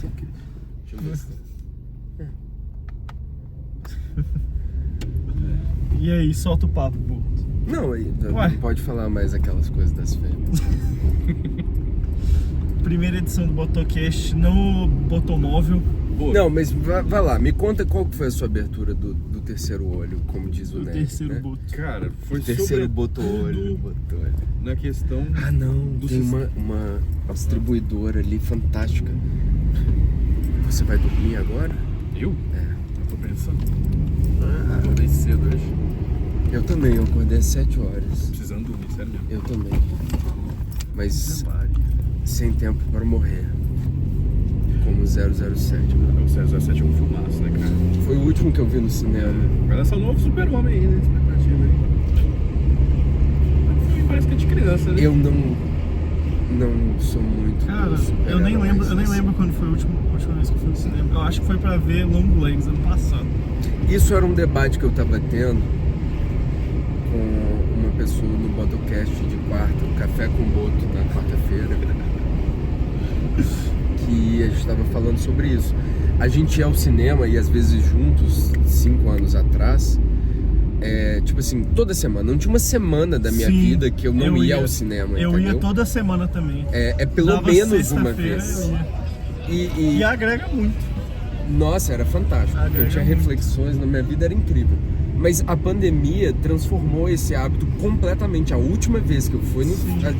Deixa eu ver se... E aí, solta o papo, pô. Não, não pode falar mais aquelas coisas das fêmeas. Primeira edição do Botocast no Botomóvel. Não, mas vai lá, me conta qual que foi a sua abertura do terceiro olho, como diz o Ned, terceiro né? boto. Cara, foi Terceiro botou-olho. na questão... Ah, não, tem uma distribuidora ali fantástica. Você vai dormir agora? Eu? É. Eu tô pensando. Acordei cedo hoje. Eu também, eu acordei às 7 horas. Precisando dormir, sério mesmo. Eu também. Mas sem tempo para morrer. Como 007. O 007 é um filmaço, né, cara? Foi o último que eu vi no cinema. Vai lançar um novo Super-Homem aí, né? Expectativa aí. Parece que é de criança, né? Eu não sou muito. Cara, eu nem lembro quando foi a última vez que eu fui no cinema. Eu acho que foi pra ver Long Legs ano passado. Isso era um debate que eu tava tendo com uma pessoa no Botocast de quarta, o Café com Boto, na quarta-feira, que a gente tava falando sobre isso. A gente ia ao cinema e às vezes juntos, 5 anos atrás, tipo assim, toda semana. Não tinha uma semana da minha vida que eu não ia ao cinema, Eu entendeu? ia toda semana também. Pelo Dava menos uma sexta-feira, vez. eu ia. E agrega muito. Nossa, era fantástico, porque eu tinha reflexões na minha vida, era incrível. Mas a pandemia transformou esse hábito completamente. A última vez que eu fui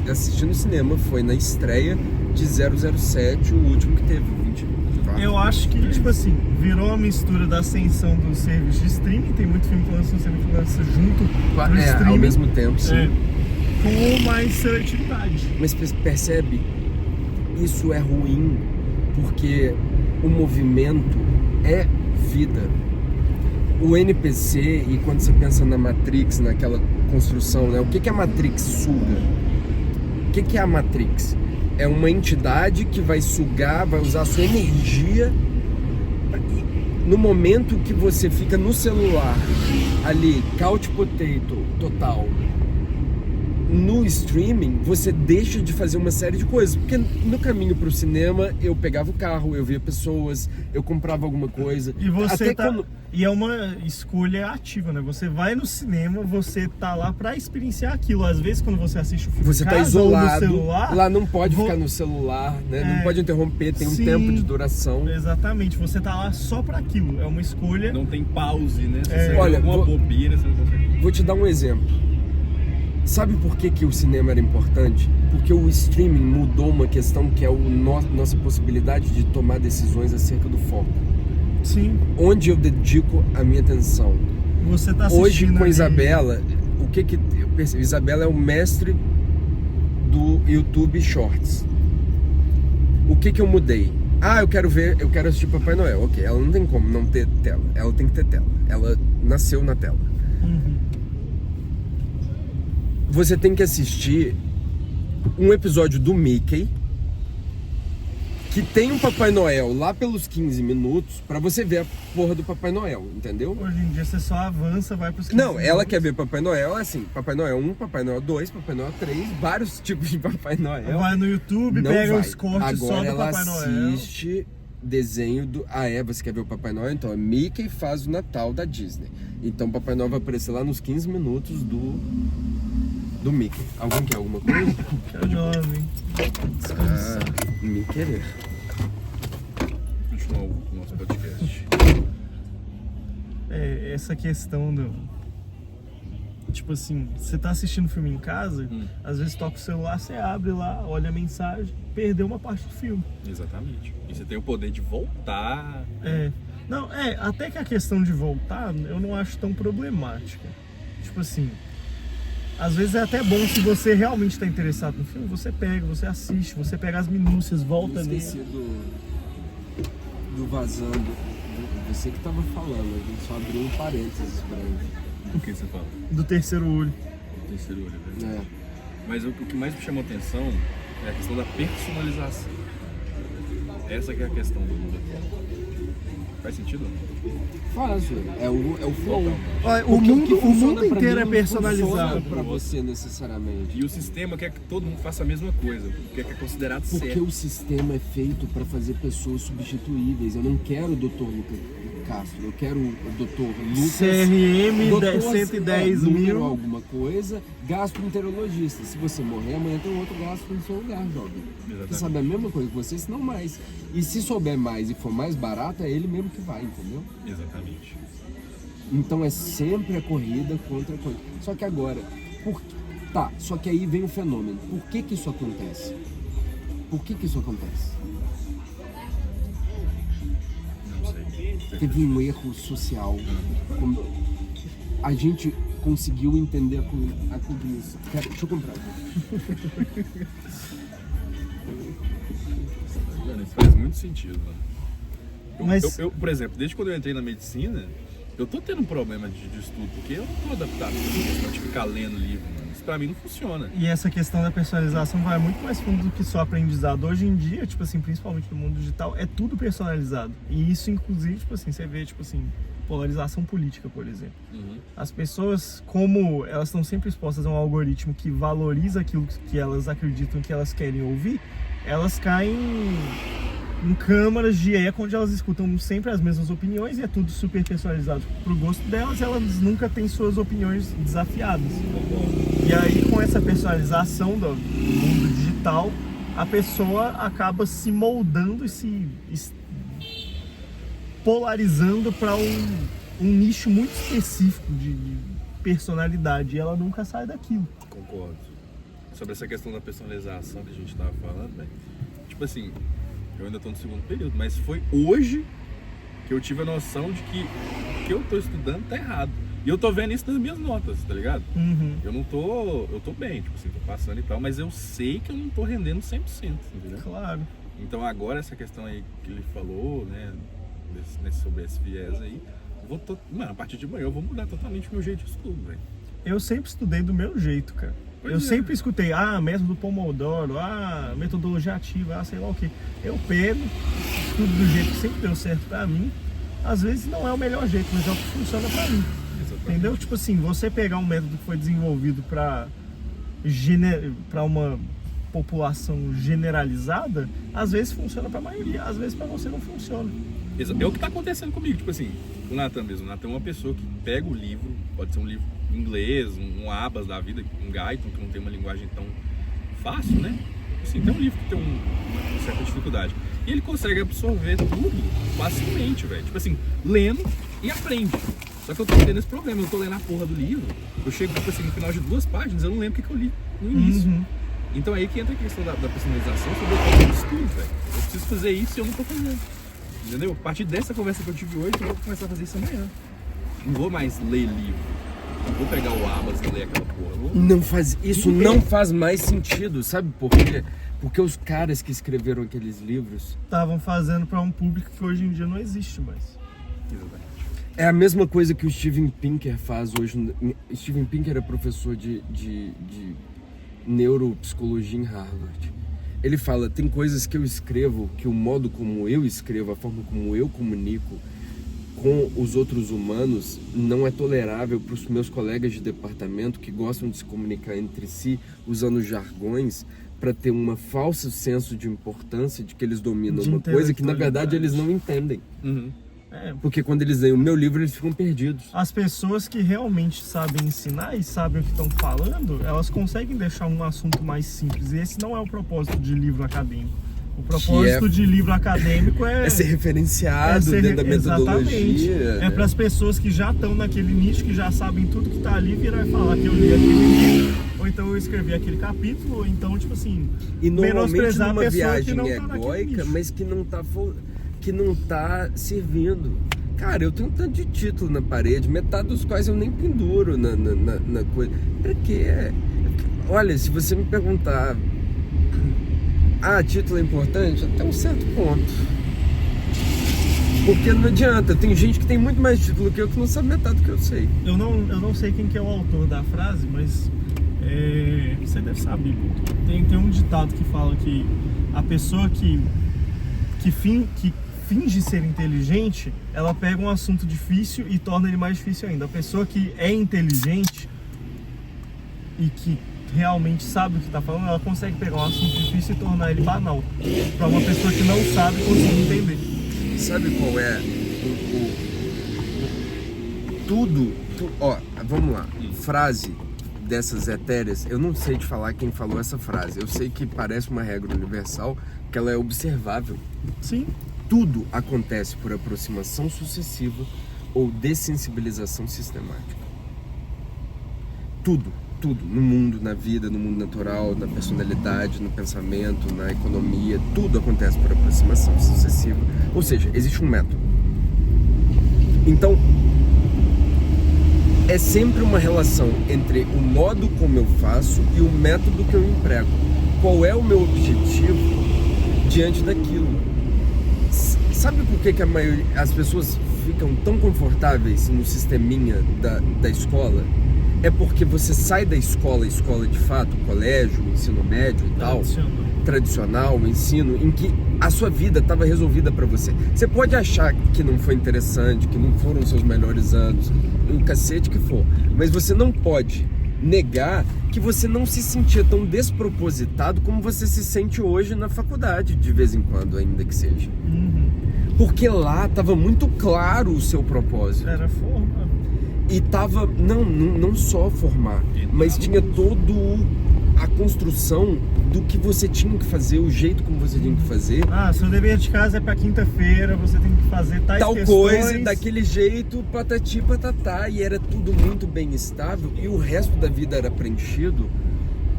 assistir no cinema foi na estreia de 007, o último que teve, 24. Eu acho que, tipo assim, virou uma mistura da ascensão dos serviços de streaming. Tem muito filme que lança no cinema que lança junto no streaming. Ao mesmo tempo, sim. Com mais seletividade. Mas percebe, isso é ruim, porque o movimento é vida. O NPC, e quando você pensa na Matrix, naquela construção, né? O que a Matrix suga? O que é a Matrix? É uma entidade que vai sugar, vai usar a sua energia. No momento que você fica no celular, ali, couch potato total, no streaming, você deixa de fazer uma série de coisas. Porque no caminho pro cinema, eu pegava o carro, eu via pessoas, eu comprava alguma coisa. E você E é uma escolha ativa, né? Você vai no cinema, você tá lá pra experienciar aquilo. Às vezes, quando você assiste o filme você em tá casa, isolado, ou no celular, lá não pode ficar no celular, né? Não pode interromper, tem um tempo de duração. Exatamente, você tá lá só pra aquilo. É uma escolha. Não tem pause, né? Se você Olha, alguma bobeira, você não consegue. Vou te dar um exemplo. Sabe por que o cinema era importante? Porque o streaming mudou uma questão que é nossa possibilidade de tomar decisões acerca do foco. Sim. Onde eu dedico a minha atenção. Você tá assistindo hoje com a ali... Isabela, o que eu percebi? Isabela é o mestre do YouTube Shorts. O que eu mudei? Eu quero assistir Papai Noel. Ok, ela não tem como não ter tela. Ela tem que ter tela. Ela nasceu na tela. Você tem que assistir um episódio do Mickey que tem um Papai Noel lá pelos 15 minutos pra você ver a porra do Papai Noel, entendeu? Hoje em dia você só avança, vai pros 15 Não, ela minutos. quer ver Papai Noel assim, Papai Noel 1, Papai Noel 2, Papai Noel 3, vários tipos de Papai Noel. Vai no YouTube, não pega vai. os cortes só do Papai Noel. Agora ela assiste desenho do... você quer ver o Papai Noel? Então é Mickey faz o Natal da Disney. Então o Papai Noel vai aparecer lá nos 15 minutos do Mickey. Alguém quer alguma coisa? Que nome. Me querer. Continuar o nosso podcast. Essa questão do... Tipo assim, você tá assistindo filme em casa, às vezes toca o celular, você abre lá, olha a mensagem, perdeu uma parte do filme. Exatamente. E você tem o poder de voltar. Não, até que a questão de voltar, eu não acho tão problemática. Tipo assim, às vezes é até bom, se você realmente tá interessado no filme, você pega, você assiste, você pega as minúcias, volta nele. Esqueci do vazando. Você que tava falando, a gente só abriu um parênteses pra ele. O que você fala? Do terceiro olho. O terceiro olho, é verdade. Mas o que mais me chamou a atenção é a questão da personalização. Essa que é a questão do mundo atual. Faz sentido? Fácil. É o flow. Olha, Porque o que mundo funciona pra inteiro mim é não personalizado. funciona pra você necessariamente. E o sistema quer que todo mundo faça a mesma coisa, porque é considerado Porque certo. o sistema é feito para fazer pessoas substituíveis. Eu não quero o Dr. Lucas Castro, eu quero o Dr. Lucas... CRM Dr. 110 número mil. alguma coisa, gastroenterologista. Se você morrer, amanhã tem outro gastro no seu lugar, jovem. Exatamente. Você sabe a mesma coisa que você, se não mais. E se souber mais e for mais barato, é ele mesmo que vai, entendeu? Exatamente. Então é sempre a corrida contra a coisa. Só que agora, tá, só que aí vem o fenômeno. Por que que isso acontece? Por que que isso acontece? Não sei. Teve um erro social. A gente conseguiu entender a cognição. Pera, deixa eu comprar. Mano, isso faz muito sentido, mano. Mas- Eu, por exemplo, desde quando eu entrei na medicina, eu tô tendo um problema de estudo, porque eu não tô adaptado com essa questão de ficar lendo livro, mano. Isso pra mim não funciona. E essa questão da personalização vai muito mais fundo do que só aprendizado. Hoje em dia, tipo assim, principalmente no mundo digital, é tudo personalizado. E isso, inclusive, tipo assim, você vê, tipo assim, polarização política, por exemplo. As pessoas, como elas estão sempre expostas a um algoritmo que valoriza aquilo que elas acreditam que elas querem ouvir, elas caem em câmaras de eco onde elas escutam sempre as mesmas opiniões e é tudo super personalizado pro gosto delas, e elas nunca têm suas opiniões desafiadas. E aí, com essa personalização do mundo digital, a pessoa acaba se moldando e se polarizando para um nicho muito específico de personalidade, e ela nunca sai daquilo. Concordo. Sobre essa questão da personalização que a gente tava falando, velho. Tipo assim, eu ainda tô no segundo período, mas foi hoje que eu tive a noção de que o que eu tô estudando tá errado. E eu tô vendo isso nas minhas notas, tá ligado? Eu não tô... Eu tô bem, tipo assim, tô passando e tal, mas eu sei que eu não tô rendendo 100%, entendeu? Claro. Então agora essa questão aí que ele falou, né, sobre esse viés aí, mano, a partir de amanhã eu vou mudar totalmente o meu jeito de estudo, velho. Eu sempre estudei do meu jeito, cara. Pois eu é. sempre escutei, método Pomodoro, metodologia ativa, sei lá o que. Eu pego, estudo do jeito que sempre deu certo pra mim. Às vezes não é o melhor jeito, mas é o que funciona pra mim. Exatamente. Entendeu? Tipo assim, você pegar um método que foi desenvolvido pra uma população generalizada, às vezes funciona pra maioria, às vezes pra você não funciona. É o que tá acontecendo comigo, tipo assim, o Nathan mesmo. O Nathan é uma pessoa que pega o livro, pode ser um livro em inglês, um Abas da vida, um Guyton, que não tem uma linguagem tão fácil, né? Assim, tem um livro que tem uma certa dificuldade. E ele consegue absorver tudo facilmente, velho. Tipo assim, lendo e aprende. Só que eu tô tendo esse problema, eu tô lendo a porra do livro, eu chego, tipo assim, no final de 2 páginas, eu não lembro o que eu li no início. Então é aí que entra a questão da personalização sobre o próprio estudo, velho. Eu preciso fazer isso e eu não tô fazendo. Entendeu? A partir dessa conversa que eu tive hoje, eu vou começar a fazer isso amanhã. Não vou mais ler livro. Não vou pegar o Abas e ler aquela porra. Isso não faz mais sentido, sabe por quê? Porque os caras que escreveram aqueles livros... Estavam fazendo pra um público que hoje em dia não existe mais. Exatamente. É a mesma coisa que o Steven Pinker faz hoje. Steven Pinker é professor de neuropsicologia em Harvard. Ele fala, tem coisas que eu escrevo, que o modo como eu escrevo, a forma como eu comunico com os outros humanos não é tolerável para os meus colegas de departamento que gostam de se comunicar entre si usando jargões para ter uma falso senso de importância de que eles dominam De uma coisa que na verdade eles não entendem. Porque quando eles leem o meu livro, eles ficam perdidos. As pessoas que realmente sabem ensinar e sabem o que estão falando, elas conseguem deixar um assunto mais simples. E esse não é o propósito de livro acadêmico. O propósito de livro acadêmico é ser referenciado dentro da metodologia. Exatamente. É para as pessoas que já estão naquele nicho, que já sabem tudo que está ali, virar e falar que eu li aquele livro, ou então eu escrevi aquele capítulo, ou então, tipo assim, E normalmente menosprezar a numa pessoa viagem que não tá naquele egóica, nicho. mas que não tá servindo. Cara, eu tenho um tanto de título na parede, metade dos quais eu nem penduro na coisa. Pra quê? Olha, se você me perguntar, título é importante? Até um certo ponto. Porque não adianta, tem gente que tem muito mais título que eu que não sabe metade do que eu sei. Eu não sei quem que é o autor da frase, mas você deve saber. Tem um ditado que fala que a pessoa que finge ser inteligente, ela pega um assunto difícil e torna ele mais difícil ainda. A pessoa que é inteligente e que realmente sabe o que está falando, ela consegue pegar um assunto difícil e tornar ele banal. Para uma pessoa que não sabe conseguir entender. Sabe qual é tudo, ó, vamos lá, frase dessas etéreas, eu não sei te falar quem falou essa frase, eu sei que parece uma regra universal, que ela é observável. Sim. Tudo acontece por aproximação sucessiva ou dessensibilização sistemática. Tudo, no mundo, na vida, no mundo natural, na personalidade, no pensamento, na economia, tudo acontece por aproximação sucessiva, ou seja, existe um método. Então, é sempre uma relação entre o modo como eu faço e o método que eu emprego. Qual é o meu objetivo diante daquilo? Sabe por que as pessoas ficam tão confortáveis no sisteminha da escola? É porque você sai da escola de fato, colégio, ensino médio e tal, tradicional, ensino, em que a sua vida estava resolvida para você. Você pode achar que não foi interessante, que não foram os seus melhores anos, o cacete que for, mas você não pode negar que você não se sentia tão despropositado como você se sente hoje na faculdade, de vez em quando, ainda que seja. Porque lá estava muito claro o seu propósito. Era formar. E tava, não só formar, mas tinha todo a construção do que você tinha que fazer, o jeito como você tinha que fazer. Seu dever de casa é pra quinta-feira, você tem que fazer tal questões. Coisa, daquele jeito, patati patatá, e era tudo muito bem estável, e o resto da vida era preenchido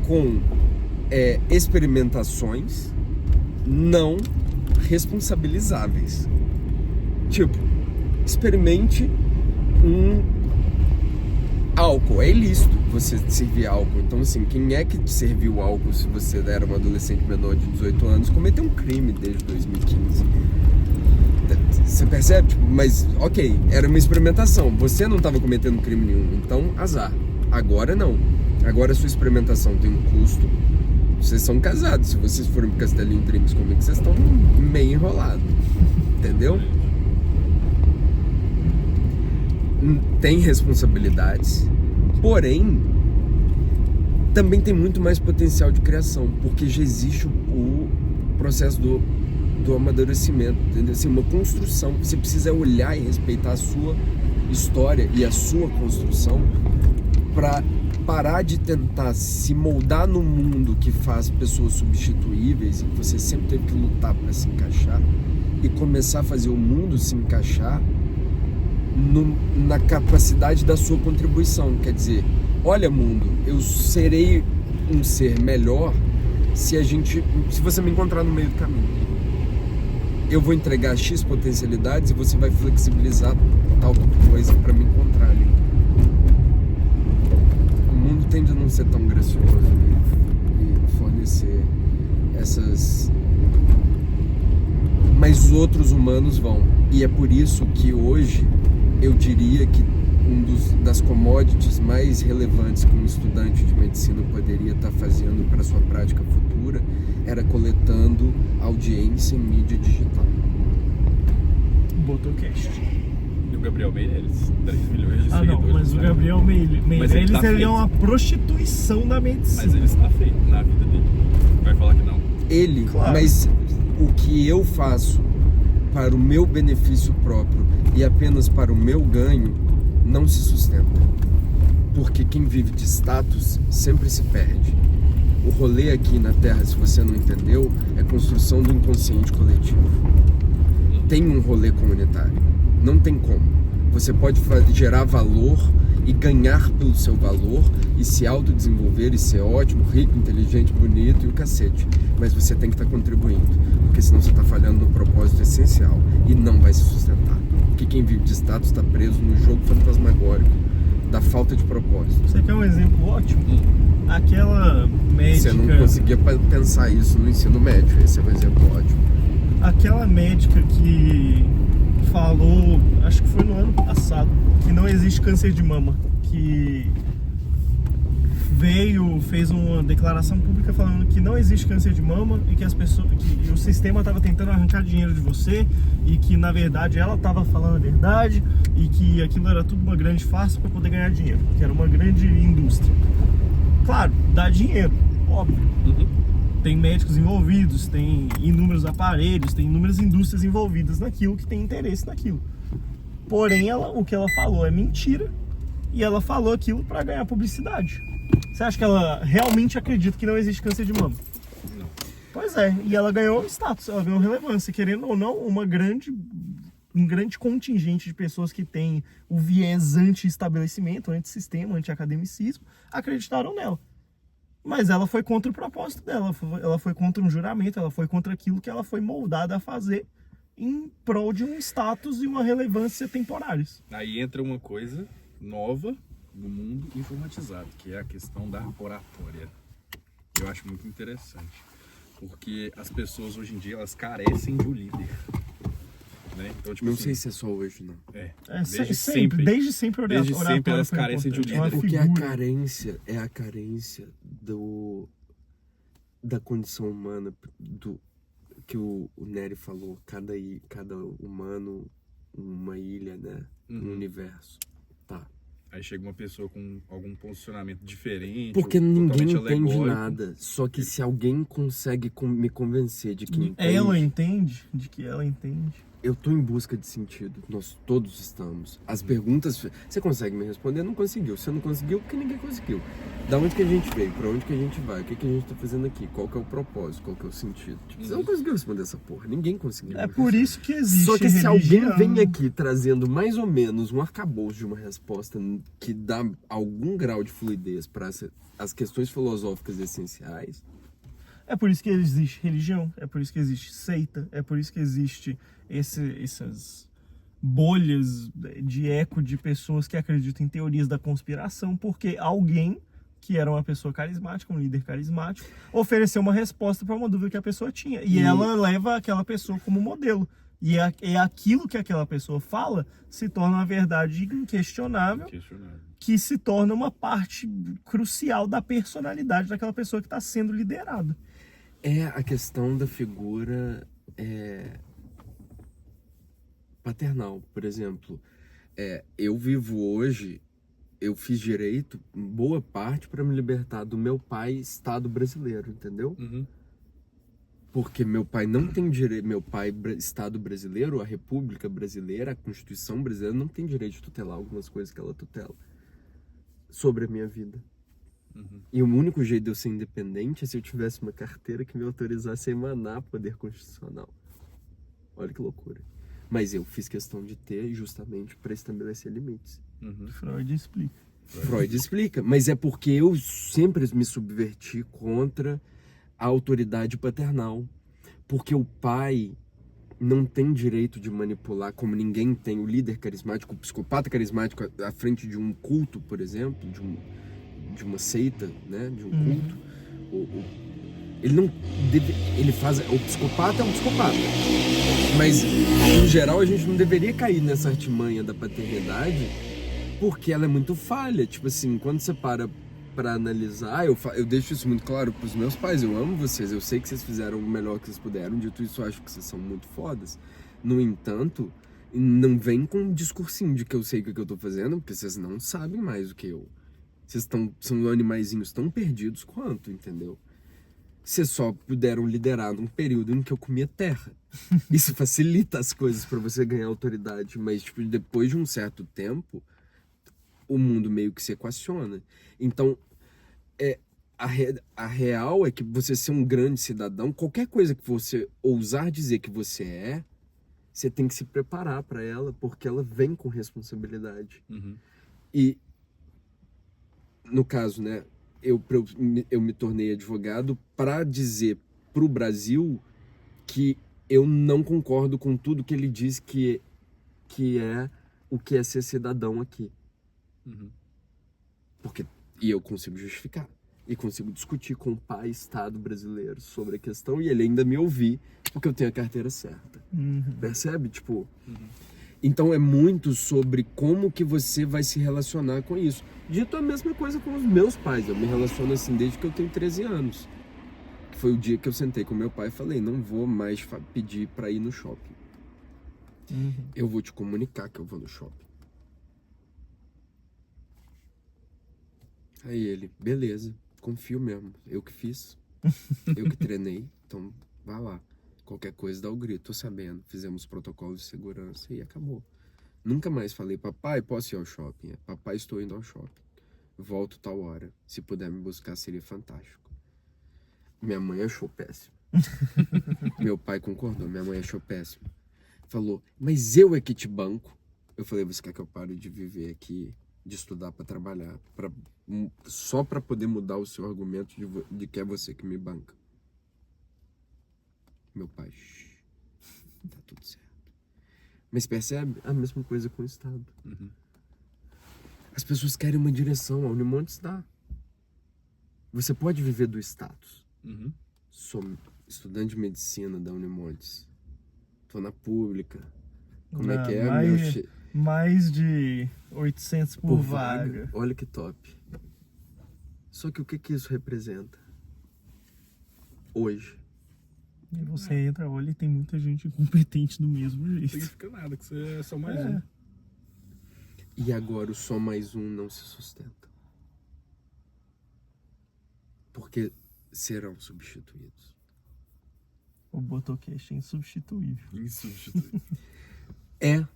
com experimentações não responsabilizáveis. Tipo, experimente álcool. É ilícito você servir álcool. Então, assim, quem é que te serviu álcool se você era um adolescente menor de 18 anos? Cometeu um crime desde 2015. Você percebe? Tipo, mas, ok, era uma experimentação. Você não estava cometendo crime nenhum. Então, azar. Agora não. Agora a sua experimentação tem um custo. Vocês são casados. Se vocês forem pro Castelinho Drinks comigo, vocês estão meio enrolados. Entendeu? Tem responsabilidades, porém também tem muito mais potencial de criação, porque já existe o processo do amadurecimento, entendeu? Assim, uma construção. Você precisa olhar e respeitar a sua história e a sua construção para parar de tentar se moldar no mundo que faz pessoas substituíveis e que você sempre teve que lutar para se encaixar, e começar a fazer o mundo se encaixar na capacidade da sua contribuição. Quer dizer, olha mundo, eu serei um ser melhor se você me encontrar no meio do caminho. Eu vou entregar X potencialidades e você vai flexibilizar tal coisa para me encontrar ali. O mundo tende a não ser tão gracioso e fornecer essas... Mas os outros humanos vão. E é por isso que hoje eu diria que das commodities mais relevantes que um estudante de medicina poderia estar fazendo para sua prática futura era coletando audiência em mídia digital. Botocast. E o Gabriel Meirelles, 3 milhões de seguidores. Não, mas o Gabriel Meirelles ele é uma prostituição da medicina. Mas ele está feito na vida dele. Vai falar que não. Claro. Mas o que eu faço para o meu benefício próprio e apenas para o meu ganho não se sustenta, porque quem vive de status sempre se perde. O rolê aqui na Terra, se você não entendeu, é construção do inconsciente coletivo. Tem um rolê comunitário, não tem como. Você pode gerar valor e ganhar pelo seu valor e se autodesenvolver e ser ótimo, rico, inteligente, bonito e o cacete, mas você tem que estar contribuindo, porque senão você está falhando no propósito essencial e não vai se sustentar, porque quem vive de status está preso no jogo fantasmagórico da falta de propósito. Você quer um exemplo ótimo? Aquela médica... Você não conseguia pensar isso no ensino médio, esse é um exemplo ótimo. Aquela médica que falou, acho que foi no ano passado, que não existe câncer de mama, que fez uma declaração pública falando que não existe câncer de mama e que as pessoas, que o sistema estava tentando arrancar dinheiro de você e que na verdade ela estava falando a verdade e que aquilo era tudo uma grande farsa para poder ganhar dinheiro, que era uma grande indústria. Claro, dá dinheiro, óbvio. Tem médicos envolvidos, tem inúmeros aparelhos, tem inúmeras indústrias envolvidas naquilo que tem interesse naquilo. Porém, o que ela falou é mentira e ela falou aquilo para ganhar publicidade. Você acha que ela realmente acredita que não existe câncer de mama? Não. Pois é, e ela ganhou status, ela ganhou relevância, querendo ou não, um grande contingente de pessoas que tem o viés anti-estabelecimento, anti-sistema, anti-academicismo, acreditaram nela. Mas ela foi contra o propósito dela, ela foi contra um juramento, ela foi contra aquilo que ela foi moldada a fazer em prol de um status e uma relevância temporários. Aí entra uma coisa nova no mundo informatizado, que é a questão da oratória. Eu acho muito interessante, porque as pessoas hoje em dia, elas carecem de um líder. Né? Então, tipo Não assim, sei se é só hoje, não. Desde sempre elas carecem de um líder. Porque a carência é a carência da condição humana, que o Nery falou, cada humano, uma ilha, né? Um universo. Tá. Aí chega uma pessoa com algum posicionamento diferente. Porque ninguém entende alegórico. nada. Só que se alguém consegue me convencer de que entende... Ela entende, de que ela entende. Eu tô em busca de sentido. Nós todos estamos. As perguntas... Você consegue me responder? Não conseguiu. Você não conseguiu porque ninguém conseguiu. Da onde que a gente veio? Pra onde que a gente vai? O que a gente tá fazendo aqui? Qual que é o propósito? Qual que é o sentido? Tipo, você não conseguiu responder essa porra. Ninguém conseguiu. É por isso que existe Só que se religião. alguém vem aqui trazendo mais ou menos um arcabouço de uma resposta que dá algum grau de fluidez para as questões filosóficas essenciais... É por isso que existe religião, é por isso que existe seita, é por isso que existe essas bolhas de eco de pessoas que acreditam em teorias da conspiração, porque alguém que era uma pessoa carismática, um líder carismático, ofereceu uma resposta para uma dúvida que a pessoa tinha. E ela leva aquela pessoa como modelo. E é aquilo que aquela pessoa fala se torna uma verdade inquestionável, que se torna uma parte crucial da personalidade daquela pessoa que está sendo liderada. É a questão da figura paternal, por exemplo. Eu vivo hoje, eu fiz direito, boa parte, para me libertar do meu pai, Estado brasileiro, entendeu? Porque meu pai não tem direito, meu pai, Estado brasileiro, a República Brasileira, a Constituição brasileira, não tem direito de tutelar algumas coisas que ela tutela sobre a minha vida. E o único jeito de eu ser independente é se eu tivesse uma carteira que me autorizasse a emanar poder constitucional. Olha que loucura. Mas eu fiz questão de ter justamente para estabelecer limites. Freud explica. Freud explica, mas é porque eu sempre me subverti contra a autoridade paternal. Porque o pai não tem direito de manipular como ninguém tem. O líder carismático, o psicopata carismático à frente de um culto, por exemplo, de uma seita, né, de um culto, ele não deve, ele faz, o psicopata é um psicopata, mas em geral a gente não deveria cair nessa artimanha da paternidade, porque ela é muito falha. Tipo assim, quando você para analisar, eu deixo isso muito claro pros meus pais: eu amo vocês, eu sei que vocês fizeram o melhor que vocês puderam, dito isso, eu acho que vocês são muito fodas. No entanto, não vem com um discursinho de que eu sei o que eu tô fazendo, porque vocês não sabem mais do que eu. Vocês são animaizinhos tão perdidos quanto, entendeu? Vocês só puderam liderar num período em que eu comia terra. Isso facilita as coisas para você ganhar autoridade, mas tipo, depois de um certo tempo, o mundo meio que se equaciona. Então, a real é que você ser um grande cidadão, qualquer coisa que você ousar dizer que você você tem que se preparar para ela, porque ela vem com responsabilidade. E no caso, né, eu me tornei advogado para dizer para o Brasil que eu não concordo com tudo que ele diz que é o que é ser cidadão aqui. E eu consigo justificar. E consigo discutir com o pai Estado brasileiro sobre a questão, e ele ainda me ouvir, porque eu tenho a carteira certa. Percebe? Tipo... Então é muito sobre como que você vai se relacionar com isso. Dito a mesma coisa com os meus pais. Eu me relaciono assim desde que eu tenho 13 anos. Que foi o dia que eu sentei com meu pai e falei, não vou mais pedir para ir no shopping. Eu vou te comunicar que eu vou no shopping. Aí ele, beleza, confio mesmo. Eu que fiz. Eu que treinei. Então, vai lá. Qualquer coisa dá o grito, tô sabendo. Fizemos protocolo de segurança e acabou. Nunca mais falei, papai, posso ir ao shopping? Papai, estou indo ao shopping. Volto tal hora. Se puder me buscar, seria fantástico. Minha mãe achou péssimo. Meu pai concordou, minha mãe achou péssimo. Falou, mas eu é que te banco. Eu falei, você quer que eu pare de viver aqui, de estudar para trabalhar, só para poder mudar o seu argumento de que é você que me banca? Meu pai, tá tudo certo. Mas percebe? A mesma coisa com o Estado. As pessoas querem uma direção, a Unimontes dá. Você pode viver do status. Sou estudante de medicina da Unimontes. Tô na pública. Como é que é? Mais de 800 por vaga. Olha que top. Só que o que isso representa? Hoje. E você entra, olha, e tem muita gente incompetente do mesmo jeito. Não significa nada, que você é só mais um. E agora o só mais um não se sustenta. Porque serão substituídos. O Botocast é insubstituível. Insubstituível. É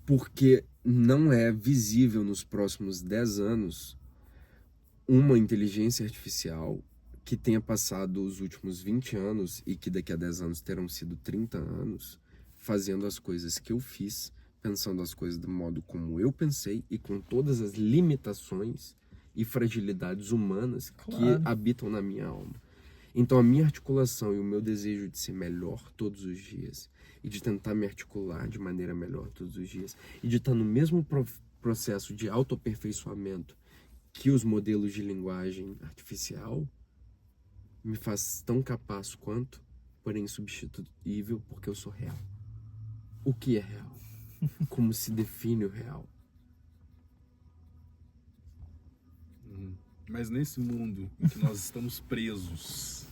porque não é visível nos próximos 10 anos uma inteligência artificial que tenha passado os últimos 20 anos e que daqui a 10 anos terão sido 30 anos fazendo as coisas que eu fiz, pensando as coisas do modo como eu pensei e com todas as limitações e fragilidades humanas que habitam na minha alma. Então a minha articulação e o meu desejo de ser melhor todos os dias e de tentar me articular de maneira melhor todos os dias e de estar no mesmo processo de autoaperfeiçoamento que os modelos de linguagem artificial me faz tão capaz quanto, porém insubstituível, porque eu sou real. O que é real? Como se define o real? Mas nesse mundo em que nós estamos presos,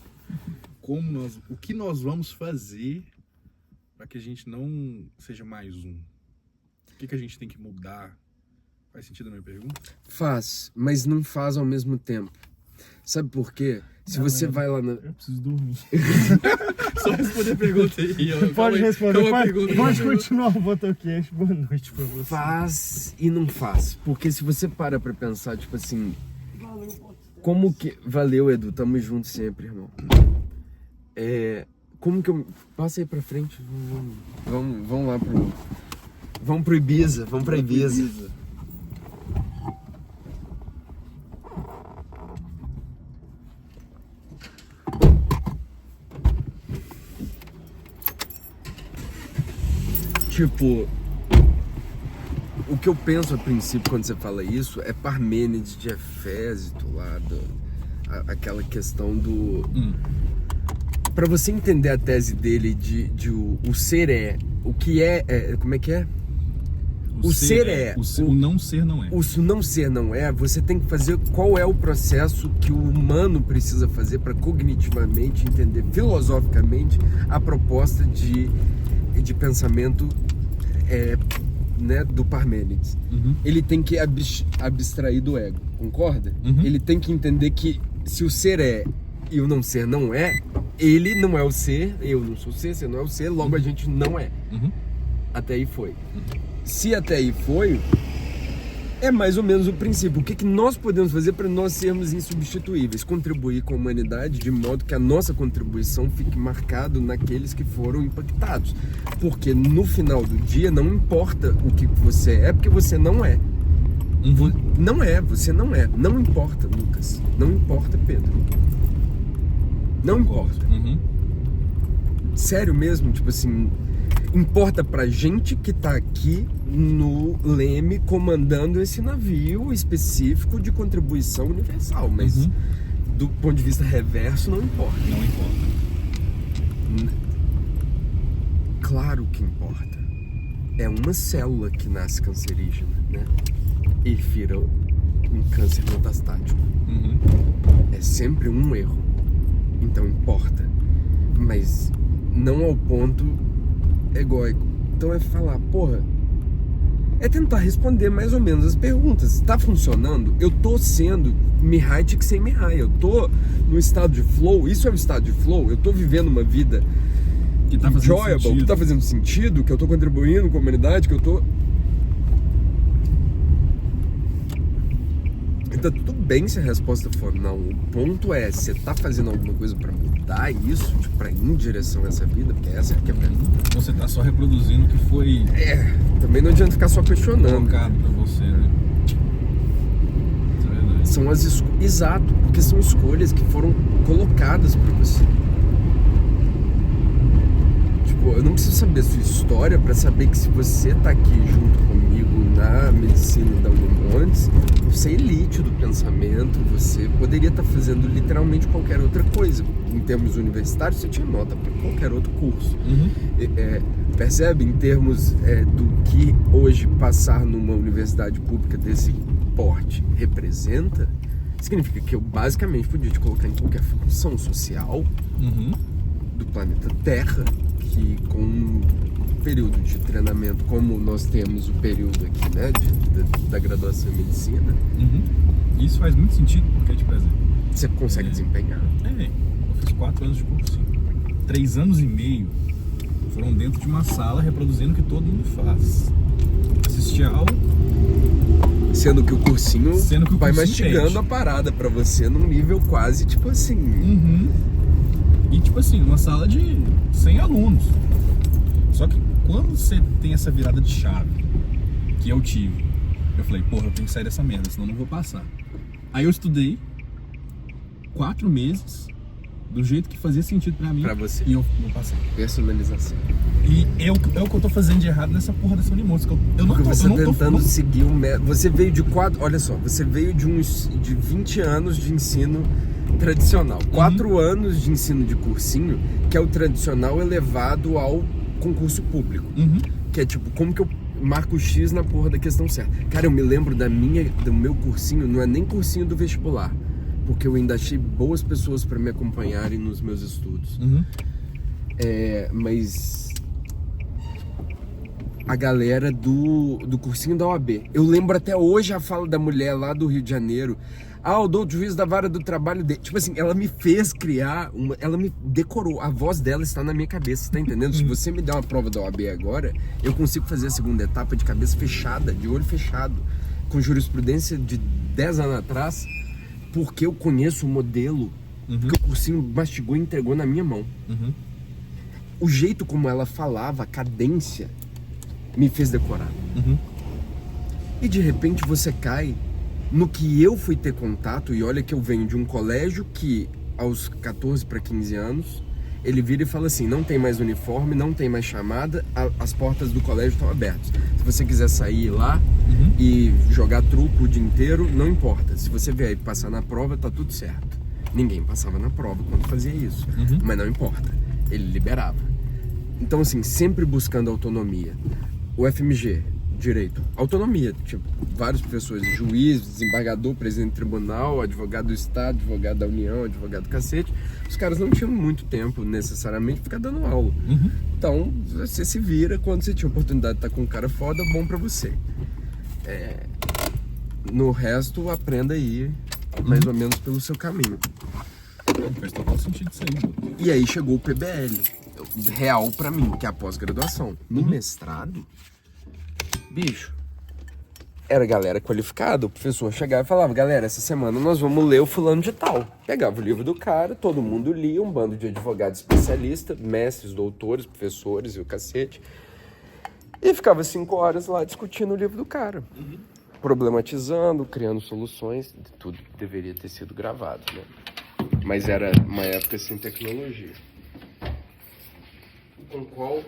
o que nós vamos fazer para que a gente não seja mais um? O que a gente tem que mudar? Faz sentido a minha pergunta? Faz, mas não faz ao mesmo tempo. Sabe por quê? Se você vai lá na... Eu preciso dormir. Só responder a pergunta aí. Pode responder. Pode continuar o Botocast. Boa noite pra você. Faz e não faz. Porque se você para pra pensar, tipo assim... Como que... Valeu, Edu. Tamo junto sempre, irmão. Como que eu... Passa aí pra frente. Vamos lá pro... Vamos pro Ibiza. Vamos pra Ibiza. Tipo, o que eu penso a princípio quando você fala isso é Parmênides de Efésito lá, aquela questão do... Pra você entender a tese dele de o ser é, o que como é que é? O ser é. O não ser não é. O não ser não é, você tem que fazer qual é o processo que o humano precisa fazer para cognitivamente entender, filosoficamente, a proposta de pensamento do Parmênides. Ele tem que abstrair do ego, concorda? Ele tem que entender que se o ser é e o não ser não é, ele não é o ser, eu não sou o ser, você não é o ser, logo a gente não é. Até aí foi. Se até aí foi, é mais ou menos o princípio. O que nós podemos fazer para nós sermos insubstituíveis? Contribuir com a humanidade de modo que a nossa contribuição fique marcada naqueles que foram impactados. Porque no final do dia não importa o que você é, porque você não é. Não é, você não é. Não importa, Lucas. Não importa, Pedro. Não importa. Sério mesmo, tipo assim... Importa pra gente que tá aqui no leme comandando esse navio específico de contribuição universal, mas do ponto de vista reverso não importa. Não importa. Claro que importa. é uma célula que nasce cancerígena, né? E vira um câncer metastático. É sempre um erro. Então importa. Mas não ao ponto egóico. Então é falar, porra, é tentar responder mais ou menos as perguntas. Tá funcionando? Eu tô sendo Mihai Csikszentmihalyi. Eu tô no estado de flow. Isso é o estado de flow. Eu tô vivendo uma vida Que tá fazendo enjoyable, sentido. que tá fazendo sentido, que eu tô contribuindo com a comunidade, que eu tô... E tá tudo bem se a resposta for não. O ponto é, você tá fazendo alguma coisa pra mudar isso, tipo, pra ir em direção a essa vida? Porque essa é que é a pergunta. Você tá só reproduzindo o que foi Também não adianta ficar só questionando. colocado pra você, né? Isso é verdade. São as exato, porque são escolhas que foram colocadas pra você. Tipo, eu não preciso saber a sua história pra saber que se você tá aqui junto comigo na medicina da Unimontes, você é elite do pensamento, você poderia estar fazendo literalmente qualquer outra coisa. Em termos universitários, você tinha nota para qualquer outro curso. Percebe? Em termos do que hoje passar numa universidade pública desse porte representa, significa que eu basicamente podia te colocar em qualquer função social do planeta Terra, que com um período de treinamento como nós temos o período aqui, né, da graduação em medicina, Isso faz muito sentido, porque, tipo, exemplo, você consegue desempenhar. eu fiz 4 anos de cursinho. 3 anos e meio foram dentro de uma sala reproduzindo o que todo mundo faz. Assistir a aula, Sendo que o cursinho vai cursinho mastigando pede. a parada pra você num nível quase, tipo assim... E tipo assim, uma sala de 100 alunos. Só que quando você tem essa virada de chave, que eu tive, eu falei, porra, eu tenho que sair dessa merda, senão eu não vou passar. Aí eu estudei 4 meses do jeito que fazia sentido pra mim. Pra você. E eu não passei. Personalização. E é o que eu tô fazendo de errado nessa porra dessa Unimontes. Eu não Porque tô, você eu não tentando tô, seguir um método. Você veio de 4. Olha só, você veio de 20 anos de ensino tradicional. 4 anos de ensino de cursinho, que é o tradicional elevado ao concurso público. Que é tipo, como que eu marco X na porra da questão certa? Cara, eu me lembro do meu cursinho, não é nem cursinho do vestibular, porque eu ainda achei boas pessoas para me acompanharem nos meus estudos. Mas a galera do cursinho da OAB, eu lembro até hoje a fala da mulher lá do Rio de Janeiro. O doutor juiz da vara do trabalho dele. Tipo assim, ela me fez criar ela me decorou. A voz dela está na minha cabeça, tá entendendo? Se você me der uma prova da OAB agora, eu consigo fazer a segunda etapa de cabeça fechada, de olho fechado, com jurisprudência de 10 anos atrás, porque eu conheço o modelo que o cursinho mastigou e entregou na minha mão. O jeito como ela falava, a cadência, me fez decorar. E de repente você cai no que eu fui ter contato, e olha que eu venho de um colégio que aos 14 para 15 anos, ele vira e fala assim, não tem mais uniforme, não tem mais chamada, as portas do colégio estão abertas. Se você quiser sair lá e jogar truco o dia inteiro, não importa. Se você vier e passar na prova, tá tudo certo. Ninguém passava na prova quando fazia isso, mas não importa, ele liberava. Então assim, sempre buscando autonomia. O FMG, direito, autonomia, tipo, vários professores, juiz, desembargador, presidente do tribunal, advogado do Estado, advogado da União, advogado do cacete, os caras não tinham muito tempo necessariamente pra ficar dando aula. Então, você se vira quando você tinha a oportunidade de estar com um cara foda, bom pra você. No resto, aprenda aí, mais ou menos pelo seu caminho. Faz total sentido isso aí. E aí chegou o PBL, real pra mim, que é a pós-graduação. No mestrado, bicho, era galera qualificada. O professor chegava e falava, galera, essa semana nós vamos ler o fulano de tal. Pegava o livro do cara, todo mundo lia, um bando de advogados especialistas, mestres, doutores, professores e o cacete. E ficava 5 horas lá discutindo o livro do cara. Problematizando, criando soluções. Tudo deveria ter sido gravado, né? Mas era uma época sem tecnologia. Com qual